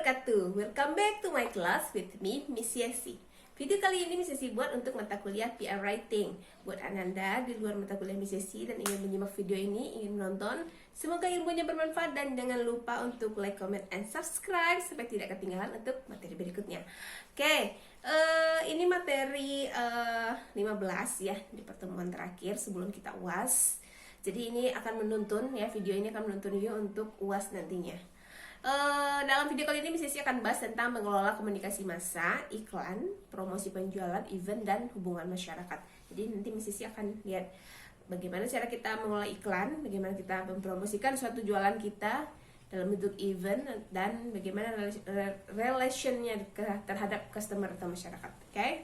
wabarakatuh. Welcome back to my class with me, Miss Yesi. Video kali ini Miss Yesi buat untuk mata kuliah PR Writing. Buat Ananda di luar mata kuliah Miss Yesi dan ingin menyimak video ini, ingin menonton, semoga ilmunya bermanfaat dan jangan lupa untuk like, comment, and subscribe supaya tidak ketinggalan untuk materi berikutnya. Oke, ini materi 15 ya di pertemuan terakhir sebelum kita UAS. Jadi ini akan menuntun ya, video ini akan menuntun you untuk UAS nantinya. Dalam video kali ini Miss Yesi akan bahas tentang mengelola komunikasi massa, iklan, promosi penjualan, event, dan hubungan masyarakat. Jadi nanti Miss Yesi akan lihat bagaimana cara kita mengelola iklan, bagaimana kita mempromosikan suatu jualan kita dalam bentuk event, dan bagaimana relationnya terhadap customer atau masyarakat. Oke,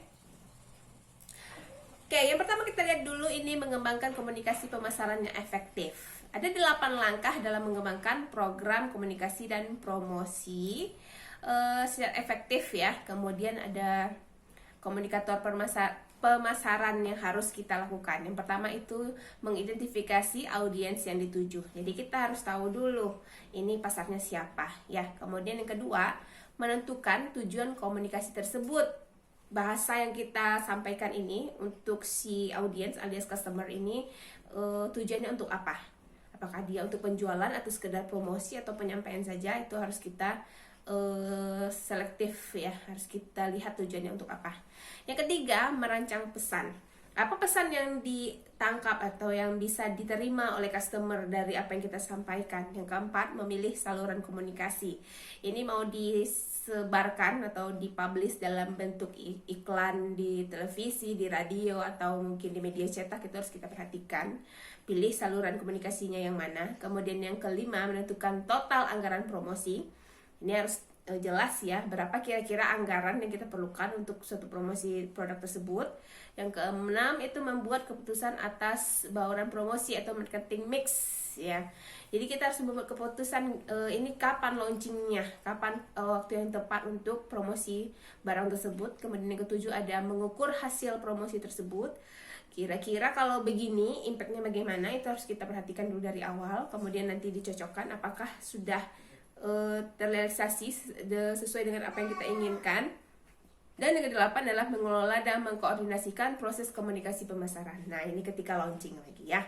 yang pertama kita lihat dulu ini mengembangkan komunikasi pemasaran yang efektif. Ada 8 langkah dalam mengembangkan program komunikasi dan promosi secara efektif ya. Kemudian ada komunikator pemasaran yang harus kita lakukan. Yang pertama itu mengidentifikasi audiens yang dituju. Jadi kita harus tahu dulu ini pasarnya siapa ya. Kemudian yang kedua, menentukan tujuan komunikasi tersebut. Bahasa yang kita sampaikan ini untuk si audiens alias customer ini tujuannya untuk apa? Apakah dia untuk penjualan atau sekedar promosi atau penyampaian saja? Itu harus kita selektif ya, harus kita lihat tujuannya untuk apa. Yang ketiga, merancang pesan. Apa pesan yang ditangkap atau yang bisa diterima oleh customer dari apa yang kita sampaikan. Yang keempat, memilih saluran komunikasi. Ini mau disebarkan atau dipublish dalam bentuk iklan di televisi, di radio, atau mungkin di media cetak, itu harus kita perhatikan. Pilih saluran komunikasinya yang mana. Kemudian yang kelima, menentukan total anggaran promosi. Ini harus jelas ya, berapa kira-kira anggaran yang kita perlukan untuk suatu promosi produk tersebut. Yang keenam itu membuat keputusan atas bauran promosi atau marketing mix ya. Jadi kita harus membuat keputusan ini kapan launchingnya, kapan waktu yang tepat untuk promosi barang tersebut. Kemudian yang ketujuh ada mengukur hasil promosi tersebut. Kira-kira kalau begini impactnya bagaimana, itu harus kita perhatikan dulu dari awal. Kemudian nanti dicocokkan apakah sudah terrealisasi sesuai dengan apa yang kita inginkan. Dan yang kedelapan adalah mengelola dan mengkoordinasikan proses komunikasi pemasaran. Nah, ini ketika launching lagi ya.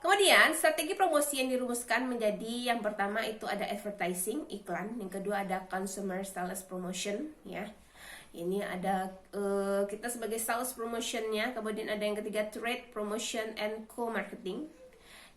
Kemudian strategi promosi yang dirumuskan menjadi yang pertama itu ada advertising, iklan. Yang kedua ada consumer sales promotion ya. Ini ada kita sebagai sales promotionnya. Kemudian ada yang ketiga trade promotion and co-marketing.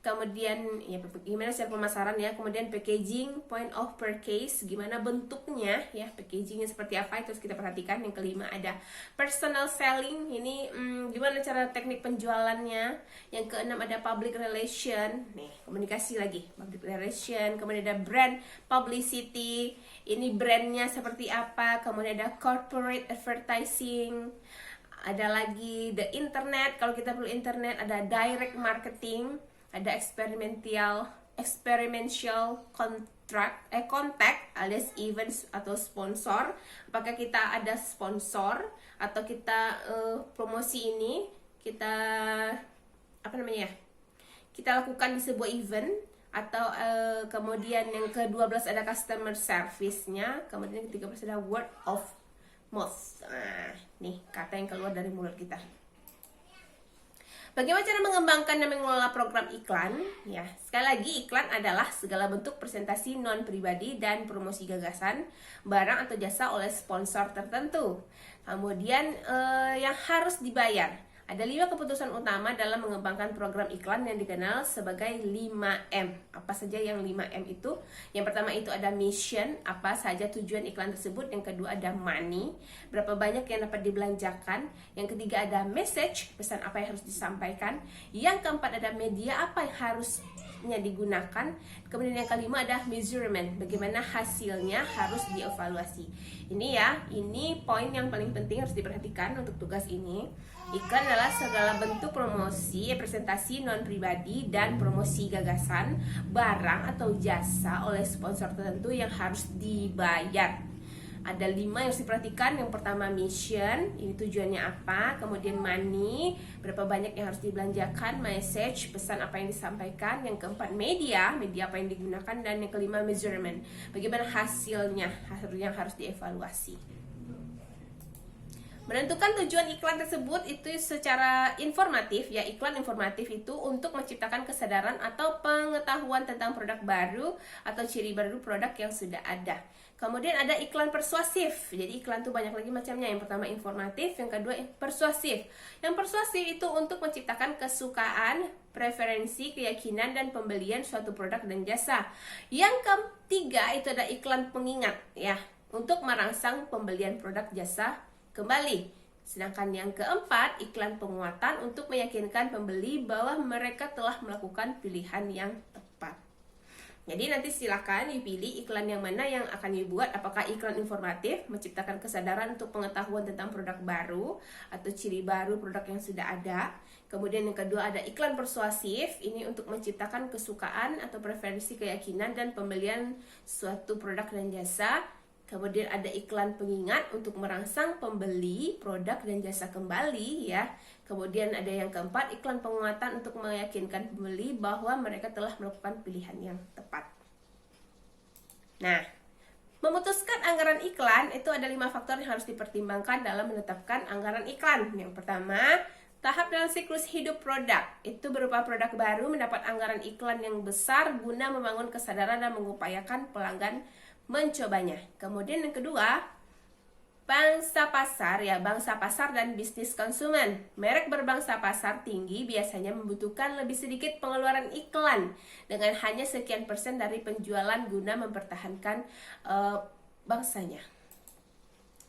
Kemudian ya gimana secara pemasaran ya, kemudian packaging, point of purchase, gimana bentuknya ya, packagingnya seperti apa itu harus kita perhatikan. Yang kelima ada personal selling, ini gimana cara teknik penjualannya. Yang keenam ada public relation, nih komunikasi lagi, public relation. Kemudian ada brand publicity, ini brandnya seperti apa. Kemudian ada corporate advertising, ada lagi the internet, kalau kita perlu internet. Ada direct marketing, ada experiential contact alias events atau sponsor. Apakah kita ada sponsor atau kita promosi ini kita kita lakukan di sebuah event atau kemudian yang ke-12 ada customer service-nya. Kemudian yang ke-13 ada word of mouth. Nah, nih kata yang keluar dari mulut kita. Bagaimana cara mengembangkan dan mengelola program iklan? Ya, sekali lagi iklan adalah segala bentuk presentasi non-pribadi dan promosi gagasan, barang atau jasa oleh sponsor tertentu. Kemudian yang harus dibayar. Ada 5 keputusan utama dalam mengembangkan program iklan yang dikenal sebagai 5M. Apa saja yang 5M itu? Yang pertama itu ada mission, apa saja tujuan iklan tersebut. Yang kedua ada money, berapa banyak yang dapat dibelanjakan. Yang ketiga ada message, pesan apa yang harus disampaikan. Yang keempat ada media, apa yang harusnya digunakan. Kemudian yang kelima ada measurement, bagaimana hasilnya harus dievaluasi. Ini ya, ini poin yang paling penting harus diperhatikan untuk tugas ini. Iklan adalah segala bentuk promosi, presentasi non-pribadi, dan promosi gagasan, barang atau jasa oleh sponsor tertentu yang harus dibayar. Ada 5 yang harus diperhatikan. Yang pertama mission, ini tujuannya apa. Kemudian money, berapa banyak yang harus dibelanjakan. Message, pesan apa yang disampaikan. Yang keempat media apa yang digunakan. Dan yang kelima measurement, bagaimana hasilnya yang harus dievaluasi. Menentukan tujuan iklan tersebut itu secara informatif, ya. Iklan informatif itu untuk menciptakan kesadaran atau pengetahuan tentang produk baru atau ciri baru produk yang sudah ada. Kemudian ada iklan persuasif. Jadi iklan itu banyak lagi macamnya. Yang pertama informatif, yang kedua persuasif. Yang persuasif itu untuk menciptakan kesukaan, preferensi, keyakinan, dan pembelian suatu produk dan jasa. Yang ketiga itu ada iklan pengingat, ya, untuk merangsang pembelian produk jasa kembali. Sedangkan yang keempat, iklan penguatan untuk meyakinkan pembeli bahwa mereka telah melakukan pilihan yang tepat. Jadi nanti silakan dipilih iklan yang mana yang akan dibuat. Apakah iklan informatif, menciptakan kesadaran untuk pengetahuan tentang produk baru atau ciri baru produk yang sudah ada. Kemudian yang kedua ada iklan persuasif, ini untuk menciptakan kesukaan atau preferensi, keyakinan, dan pembelian suatu produk dan jasa. Kemudian ada iklan pengingat untuk merangsang pembeli produk dan jasa kembali, ya. Kemudian ada yang keempat, iklan penguatan untuk meyakinkan pembeli bahwa mereka telah melakukan pilihan yang tepat. Nah, memutuskan anggaran iklan itu ada 5 faktor yang harus dipertimbangkan dalam menetapkan anggaran iklan. Yang pertama, tahap dalam siklus hidup produk. Itu berupa produk baru mendapat anggaran iklan yang besar guna membangun kesadaran dan mengupayakan pelanggan mencobanya. Kemudian yang kedua, bangsa pasar, ya, bangsa pasar dan bisnis konsumen. Merek berbangsa pasar tinggi biasanya membutuhkan lebih sedikit pengeluaran iklan dengan hanya sekian persen dari penjualan guna mempertahankan bangsanya.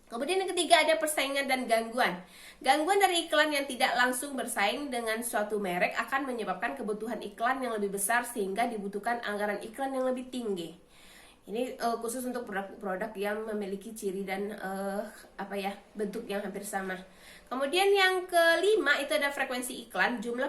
Kemudian yang ketiga ada persaingan dan gangguan. Gangguan dari iklan yang tidak langsung bersaing dengan suatu merek akan menyebabkan kebutuhan iklan yang lebih besar sehingga dibutuhkan anggaran iklan yang lebih tinggi. Ini khusus untuk produk-produk yang memiliki ciri dan bentuk yang hampir sama. Kemudian yang kelima itu ada frekuensi iklan, jumlah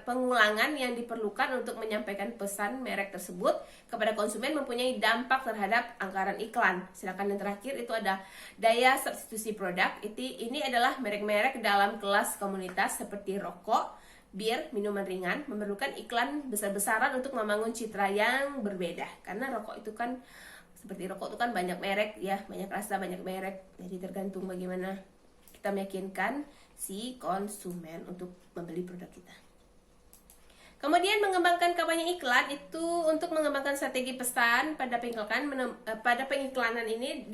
pengulangan yang diperlukan untuk menyampaikan pesan merek tersebut kepada konsumen mempunyai dampak terhadap anggaran iklan. Sedangkan yang terakhir itu ada daya substitusi produk. Ini adalah merek-merek dalam kelas komunitas seperti rokok, bir, minuman ringan, memerlukan iklan besar-besaran untuk membangun citra yang berbeda. Karena rokok itu kan, seperti rokok itu kan banyak merek, ya, banyak rasa, banyak merek. Jadi tergantung bagaimana kita meyakinkan si konsumen untuk membeli produk kita. Kemudian mengembangkan kampanye iklan itu untuk mengembangkan strategi pesan pada pengiklanan ini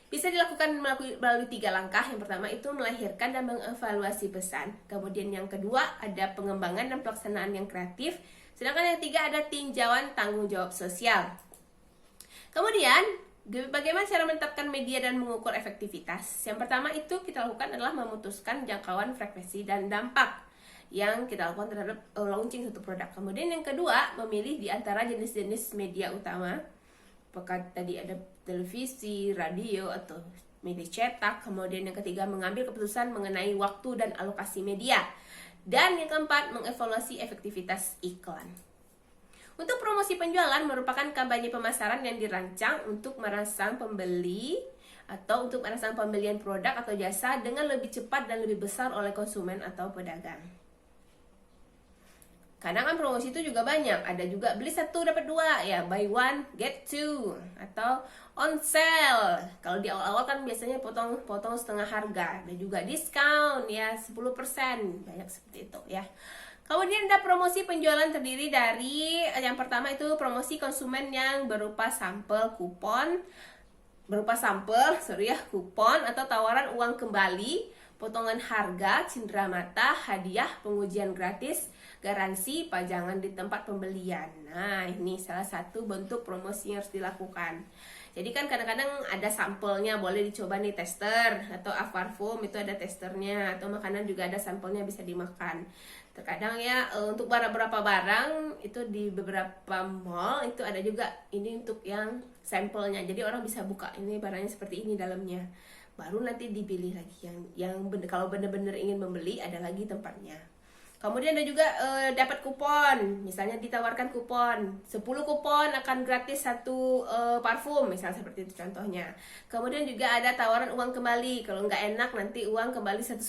bisa dilakukan melalui 3 langkah. Yang pertama itu melahirkan dan mengevaluasi pesan. Kemudian yang kedua ada pengembangan dan pelaksanaan yang kreatif. Sedangkan yang ketiga ada tinjauan tanggung jawab sosial. Kemudian bagaimana cara menetapkan media dan mengukur efektivitas? Yang pertama itu kita lakukan adalah memutuskan jangkauan, frekuensi, dan dampak yang kita lakukan terhadap launching satu produk. Kemudian yang kedua memilih di antara jenis-jenis media utama. Apakah tadi ada televisi, radio, atau media cetak. Kemudian yang ketiga mengambil keputusan mengenai waktu dan alokasi media. Dan yang keempat mengevaluasi efektivitas iklan. Untuk promosi penjualan merupakan kampanye pemasaran yang dirancang untuk merangsang pembeli atau untuk merangsang pembelian produk atau jasa dengan lebih cepat dan lebih besar oleh konsumen atau pedagang. Kadang kan promosi itu juga banyak, ada juga beli 1 dapat 2, ya, buy one get 2, atau on sale. Kalau di awal-awal kan biasanya potong setengah harga, ada juga diskon, ya, 10%, banyak seperti itu, ya. Kemudian ada promosi penjualan terdiri dari yang pertama itu promosi konsumen yang berupa kupon kupon atau tawaran uang kembali, potongan harga, cindera mata, hadiah, pengujian gratis, garansi, pajangan di tempat pembelian. Nah, ini salah satu bentuk promosi yang harus dilakukan. Jadi kan kadang-kadang ada sampelnya, boleh dicoba nih, tester, atau Afarfoam itu ada testernya, atau makanan juga ada sampelnya bisa dimakan. Terkadang ya untuk beberapa barang itu di beberapa mall itu ada juga ini untuk yang sampelnya. Jadi orang bisa buka ini barangnya seperti ini dalamnya. Baru nanti dipilih lagi yang kalau benar-benar ingin membeli ada lagi tempatnya. Kemudian ada juga dapat kupon, misalnya ditawarkan kupon 10 kupon akan gratis satu parfum, misalnya seperti itu contohnya. Kemudian juga ada tawaran uang kembali, kalau nggak enak nanti uang kembali 100%,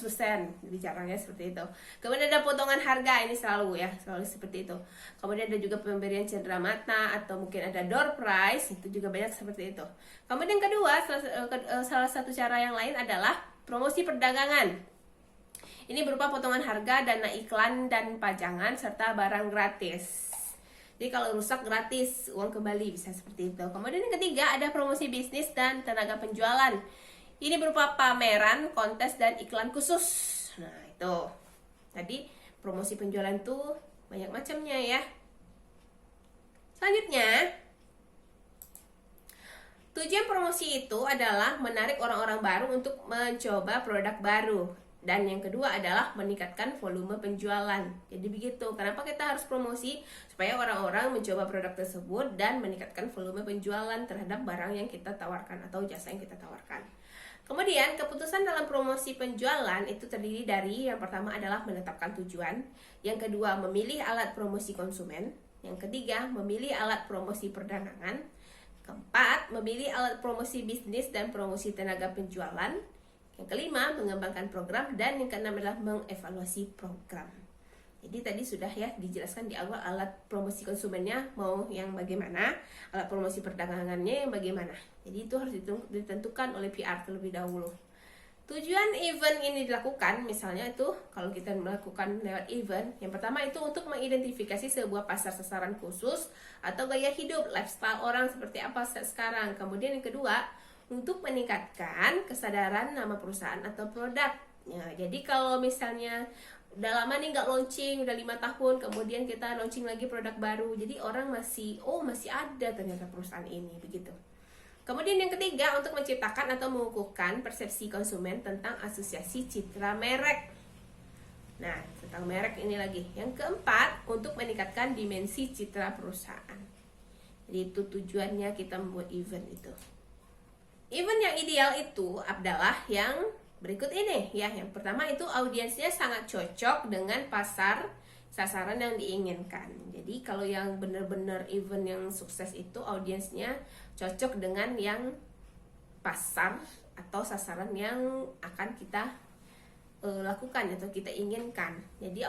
jadi caranya seperti itu. Kemudian ada potongan harga, ini selalu ya, selalu seperti itu. Kemudian ada juga pemberian cendera mata atau mungkin ada door prize, itu juga banyak seperti itu. Kemudian kedua, salah satu cara yang lain adalah promosi perdagangan. Ini berupa potongan harga, dana iklan dan pajangan, serta barang gratis. Jadi kalau rusak gratis, uang kembali, bisa seperti itu. Kemudian yang ketiga ada promosi bisnis dan tenaga penjualan. Ini berupa pameran, kontes, dan iklan khusus. Nah itu, tadi promosi penjualan tuh banyak macamnya ya. Selanjutnya, tujuan promosi itu adalah menarik orang-orang baru untuk mencoba produk baru. Dan yang kedua adalah meningkatkan volume penjualan. Jadi begitu, kenapa kita harus promosi? Supaya orang-orang mencoba produk tersebut dan meningkatkan volume penjualan terhadap barang yang kita tawarkan atau jasa yang kita tawarkan. Kemudian keputusan dalam promosi penjualan itu terdiri dari, yang pertama adalah menetapkan tujuan, yang kedua memilih alat promosi konsumen, yang ketiga memilih alat promosi perdagangan, keempat memilih alat promosi bisnis dan promosi tenaga penjualan, yang kelima, mengembangkan program, dan yang keenam adalah mengevaluasi program. Jadi tadi sudah ya dijelaskan di awal alat promosi konsumennya mau yang bagaimana, alat promosi perdagangannya yang bagaimana. Jadi itu harus ditentukan oleh PR terlebih dahulu. Tujuan event ini dilakukan, misalnya itu kalau kita melakukan lewat event, yang pertama itu untuk mengidentifikasi sebuah pasar sasaran khusus atau gaya hidup, lifestyle orang seperti apa sekarang. Kemudian yang kedua, untuk meningkatkan kesadaran nama perusahaan atau produk. Ya, jadi kalau misalnya udah lama nih nggak launching, udah 5 tahun, kemudian kita launching lagi produk baru, jadi orang masih ada ternyata perusahaan ini, begitu. Kemudian yang ketiga, untuk menciptakan atau mengukuhkan persepsi konsumen tentang asosiasi citra merek. Nah, tentang merek ini lagi. Yang keempat, untuk meningkatkan dimensi citra perusahaan. Jadi itu tujuannya kita membuat event itu. Event yang ideal itu adalah yang berikut ini ya. Yang pertama itu audiensnya sangat cocok dengan pasar sasaran yang diinginkan. Jadi kalau yang benar-benar event yang sukses itu audiensnya cocok dengan yang pasar atau sasaran yang akan kita lakukan atau kita inginkan. Jadi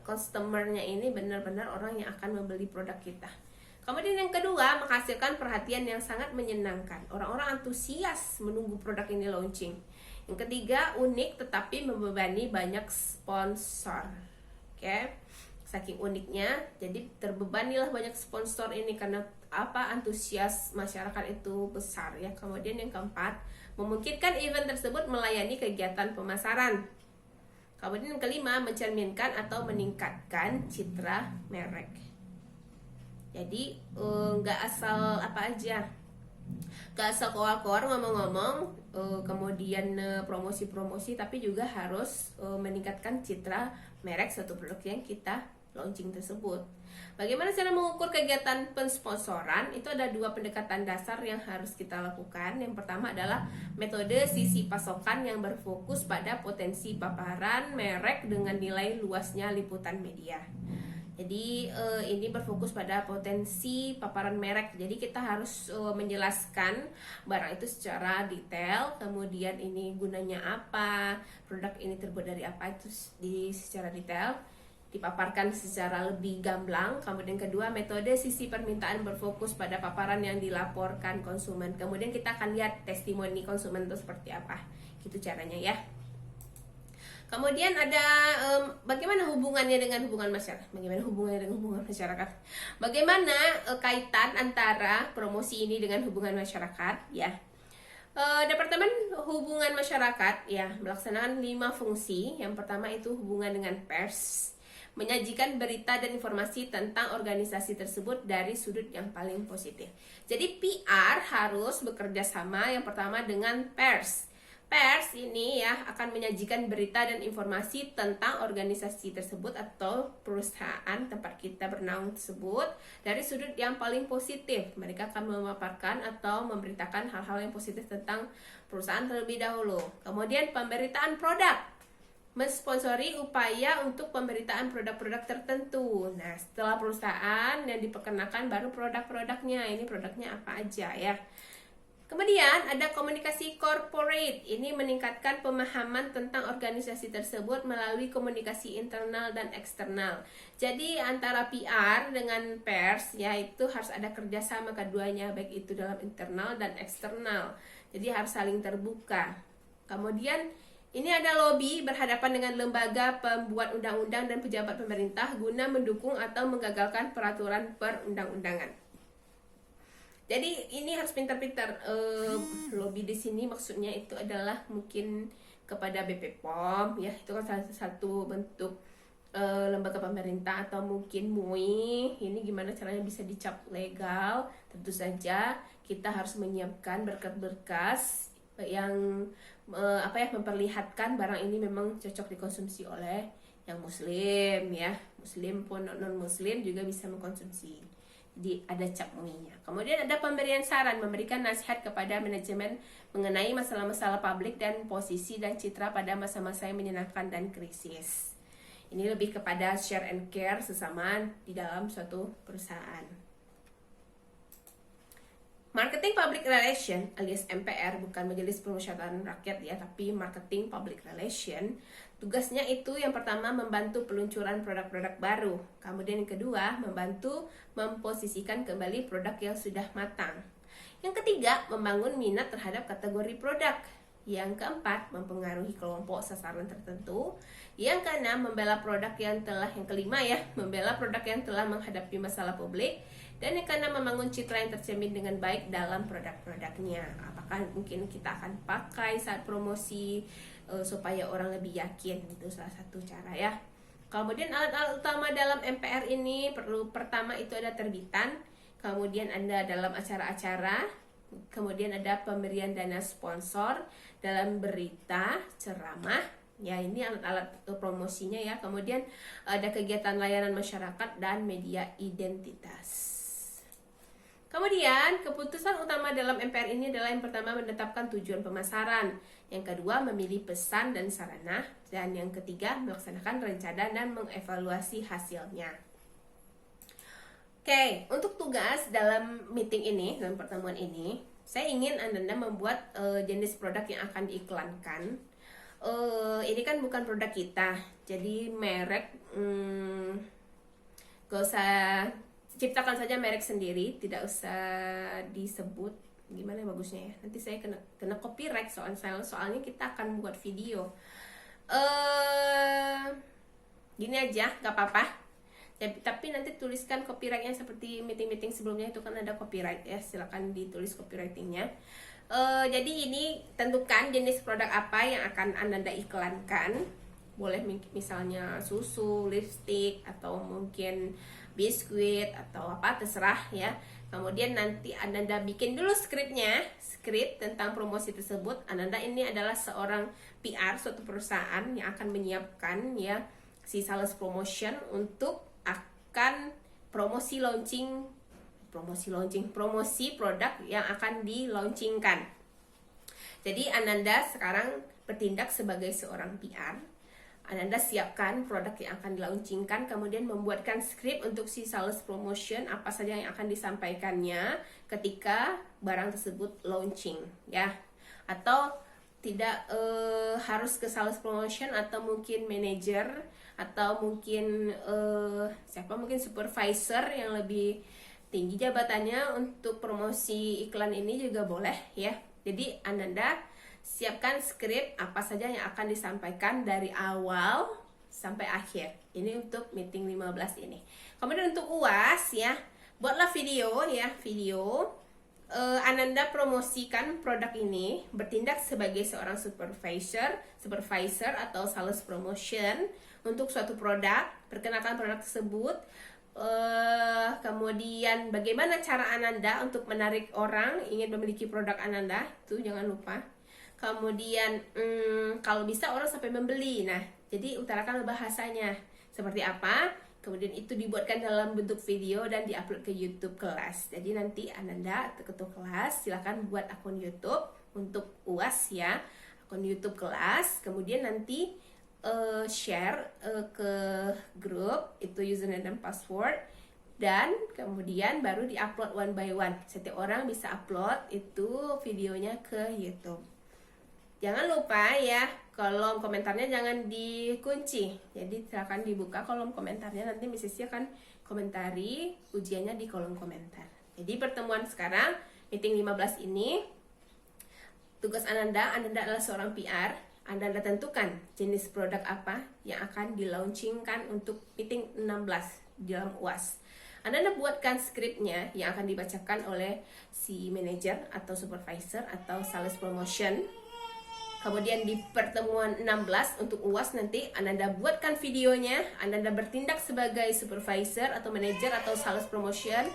customernya ini benar-benar orang yang akan membeli produk kita. Kemudian yang kedua, menghasilkan perhatian yang sangat menyenangkan. Orang-orang antusias menunggu produk ini launching. Yang ketiga, unik tetapi membebani banyak sponsor. Oke. Saking uniknya, jadi terbebanilah banyak sponsor ini karena antusias masyarakat itu besar ya. Kemudian yang keempat, memungkinkan event tersebut melayani kegiatan pemasaran. Kemudian yang kelima, mencerminkan atau meningkatkan citra merek. Jadi nggak asal nggak asal keluar ngomong-ngomong, kemudian promosi-promosi, tapi juga harus meningkatkan citra merek suatu produk yang kita launching tersebut. Bagaimana cara mengukur kegiatan pensponsoran? Itu ada 2 pendekatan dasar yang harus kita lakukan. Yang pertama adalah metode sisi pasokan yang berfokus pada potensi paparan merek dengan nilai luasnya liputan media. Jadi ini berfokus pada potensi paparan merek. Jadi kita harus menjelaskan barang itu secara detail. Kemudian ini gunanya apa, produk ini terbuat dari apa, itu secara detail dipaparkan secara lebih gamblang. Kemudian kedua, metode sisi permintaan berfokus pada paparan yang dilaporkan konsumen. Kemudian kita akan lihat testimoni konsumen itu seperti apa. Gitu caranya ya. Kemudian ada bagaimana hubungannya dengan hubungan masyarakat? Bagaimana kaitan antara promosi ini dengan hubungan masyarakat? Ya, Departemen Hubungan Masyarakat ya melaksanakan 5 fungsi. Yang pertama itu hubungan dengan pers, menyajikan berita dan informasi tentang organisasi tersebut dari sudut yang paling positif. Jadi PR harus bekerja sama yang pertama dengan pers. Pers ini ya akan menyajikan berita dan informasi tentang organisasi tersebut atau perusahaan tempat kita bernaung tersebut dari sudut yang paling positif. Mereka akan memaparkan atau memberitakan hal-hal yang positif tentang perusahaan terlebih dahulu. Kemudian pemberitaan produk. mensponsori upaya untuk pemberitaan produk-produk tertentu. Nah, setelah perusahaan yang diperkenalkan baru produk-produknya. Ini produknya apa aja ya. Kemudian ada komunikasi corporate. Ini meningkatkan pemahaman tentang organisasi tersebut melalui komunikasi internal dan eksternal. Jadi antara PR dengan pers ya itu harus ada kerjasama keduanya, baik itu dalam internal dan eksternal. Jadi harus saling terbuka. Kemudian ini ada lobby berhadapan dengan lembaga pembuat undang-undang dan pejabat pemerintah guna mendukung atau menggagalkan peraturan perundang-undangan. Jadi ini harus pintar-pintar. Lobby di sini maksudnya itu adalah mungkin kepada BP POM ya, itu kan salah satu bentuk lembaga pemerintah, atau mungkin MUI. Ini gimana caranya bisa dicap legal. Tentu saja kita harus menyiapkan berkas-berkas yang memperlihatkan barang ini memang cocok dikonsumsi oleh yang muslim ya. Muslim pun non muslim juga bisa mengkonsumsi. Jadi ada cap MUI-nya. Kemudian ada pemberian saran, memberikan nasihat kepada manajemen mengenai masalah-masalah publik dan posisi dan citra pada masa-masa yang menyenangkan dan krisis. Ini lebih kepada share and care sesama di dalam suatu perusahaan. Marketing Public Relation alias MPR, bukan Majelis Permusyawaratan Rakyat ya, tapi Marketing Public Relation. Tugasnya itu yang pertama membantu peluncuran produk-produk baru. Kemudian yang kedua membantu memposisikan kembali produk yang sudah matang. Yang ketiga membangun minat terhadap kategori produk. Yang keempat mempengaruhi kelompok sasaran tertentu. Yang keenam membela produk yang kelima ya, membela produk yang telah menghadapi masalah publik. Dan yang keenam membangun citra yang tercermin dengan baik dalam produk-produknya. Apakah mungkin kita akan pakai saat promosi supaya orang lebih yakin, itu salah satu cara ya. Kemudian alat-alat utama dalam MPR ini pertama itu ada terbitan, kemudian ada dalam acara-acara, kemudian ada pemberian dana sponsor dalam berita, ceramah. Ya, ini alat-alat promosinya ya. Kemudian ada kegiatan layanan masyarakat dan media identitas. Kemudian, keputusan utama dalam MPR ini adalah yang pertama menetapkan tujuan pemasaran, yang kedua memilih pesan dan sarana, dan yang ketiga melaksanakan rencana dan mengevaluasi hasilnya. Oke, untuk tugas dalam meeting ini, dalam pertemuan ini, saya ingin Anda membuat jenis produk yang akan diiklankan. Ini kan bukan produk kita, jadi merek gak usah, ciptakan saja merek sendiri, tidak usah disebut. Gimana bagusnya ya, nanti saya kena copyright soalnya kita akan buat video. Gini aja, gak apa-apa, tapi nanti tuliskan copyrightnya seperti meeting-meeting sebelumnya, itu kan ada copyright ya, silakan ditulis copywritingnya. Jadi ini tentukan jenis produk apa yang akan Anda iklankan. Boleh misalnya susu, lipstick, atau mungkin biskuit atau apa, terserah ya. Kemudian nanti Anda bikin dulu skrip tentang promosi tersebut. Anda ini adalah seorang PR suatu perusahaan yang akan menyiapkan ya si sales promotion untuk akan promosi produk yang akan di-launchingkan. Jadi Ananda sekarang bertindak sebagai seorang PR. Ananda siapkan produk yang akan di-launchingkan, kemudian membuatkan skrip untuk si sales promotion, apa saja yang akan disampaikannya ketika barang tersebut launching ya. Atau tidak harus ke sales promotion, atau mungkin manager, atau mungkin mungkin supervisor yang lebih tinggi jabatannya untuk promosi iklan ini juga boleh ya. Jadi Ananda siapkan skrip apa saja yang akan disampaikan dari awal sampai akhir. Ini untuk meeting 15 ini. Kemudian untuk UAS ya, buatlah video. Ananda promosikan produk ini, bertindak sebagai seorang supervisor atau sales promotion untuk suatu produk, perkenalkan produk tersebut. Kemudian bagaimana cara Ananda untuk menarik orang ingin memiliki produk Ananda, itu jangan lupa. Kemudian kalau bisa orang sampai membeli. Nah, jadi utarakan bahasanya seperti apa. Kemudian itu dibuatkan dalam bentuk video dan diupload ke YouTube kelas. Jadi nanti Ananda ketua kelas silakan buat akun YouTube untuk UAS ya, akun YouTube kelas. Kemudian nanti share ke grup itu username dan password, dan kemudian baru diupload one by one. Setiap orang bisa upload itu videonya ke YouTube. Jangan lupa ya, kolom komentarnya jangan dikunci. Jadi silakan dibuka kolom komentarnya, nanti Mrs. akan komentari ujiannya di kolom komentar. Jadi pertemuan sekarang, meeting 15 ini, tugas Ananda adalah seorang PR. Anda tentukan jenis produk apa yang akan di-launchingkan untuk meeting 16 di dalam UAS. Anda buatkan skripnya yang akan dibacakan oleh si manajer atau supervisor atau sales promotion. Kemudian di pertemuan 16 untuk UAS nanti Anda buatkan videonya, Anda bertindak sebagai supervisor atau manager atau sales promotion.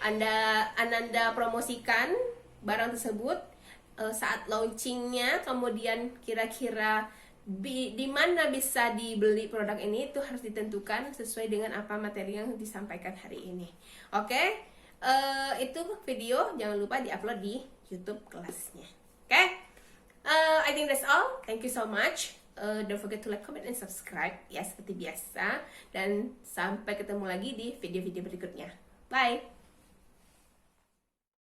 Anda promosikan barang tersebut saat launchingnya, kemudian kira-kira di mana bisa dibeli produk ini itu harus ditentukan sesuai dengan apa materi yang disampaikan hari ini. Oke, itu video jangan lupa diupload di YouTube kelasnya. Oke? I think that's all. Thank you so much. Don't forget to like, comment, and subscribe ya seperti biasa. Dan sampai ketemu lagi di video-video berikutnya. Bye.